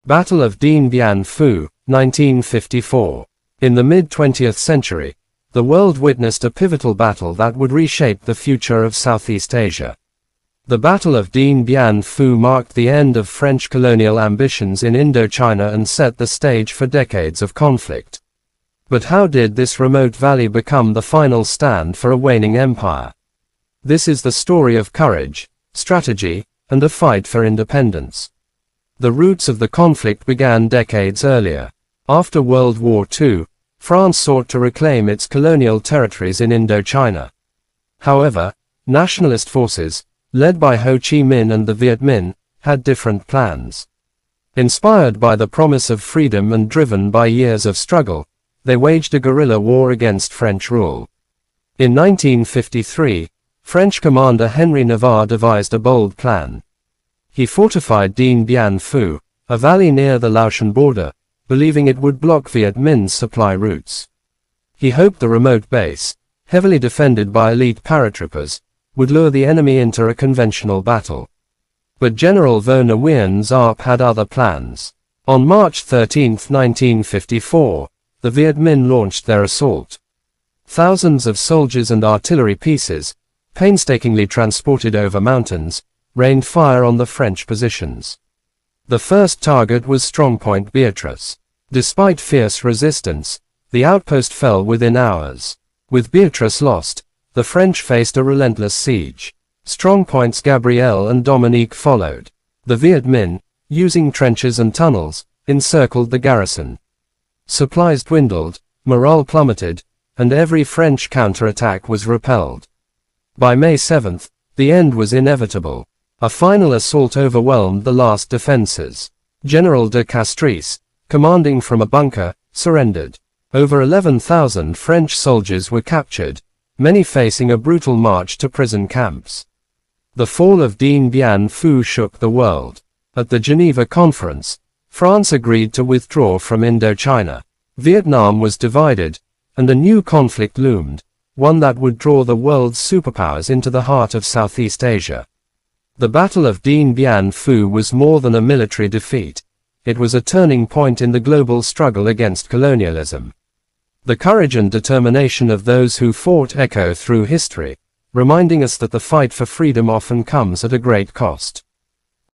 Battle of Dien, 1954. In the mid-20th century, the world witnessed a pivotal battle that would reshape the future of Southeast Asia. The Battle of Dien marked the end of French colonial ambitions in Indochina and set the stage for decades of conflict. But how did this remote valley become the final stand for a waning empire? This is the story of courage, strategy, and a fight for independence. The roots of the conflict began decades earlier. After World War II, France sought to reclaim its colonial territories in Indochina. However, nationalist forces, led by Ho Chi Minh and the Viet Minh, had different plans. Inspired by the promise of freedom and driven by years of struggle, they waged a guerrilla war against French rule. In 1953, French commander Henry Navarre devised a bold plan. He fortified Dien Bien Phu, a valley near the Laotian border, believing it would block Viet Minh's supply routes. He hoped the remote base, heavily defended by elite paratroopers, would lure the enemy into a conventional battle. But General Vo Nguyen's ARP had other plans. On March 13, 1954, the Viet Minh launched their assault. Thousands of soldiers and artillery pieces, painstakingly transported over mountains, rained fire on the French positions. The first target was Strongpoint Beatrice. Despite fierce resistance, the outpost fell within hours. With Beatrice lost, the French faced a relentless siege. Strongpoints Gabrielle and Dominique followed. The Viet Minh, using trenches and tunnels, encircled the garrison. Supplies dwindled, morale plummeted, and every French counterattack was repelled. By May 7, the end was inevitable. A final assault overwhelmed the last defenses. General de Castries, commanding from a bunker, surrendered. Over 11,000 French soldiers were captured, many facing a brutal march to prison camps. The fall of Dien Bien Phu shook the world. At the Geneva Conference, France agreed to withdraw from Indochina. Vietnam was divided, and a new conflict loomed, one that would draw the world's superpowers into the heart of Southeast Asia. The Battle of Dien Bien Phu was more than a military defeat. It was a turning point in the global struggle against colonialism. The courage and determination of those who fought echo through history, reminding us that the fight for freedom often comes at a great cost.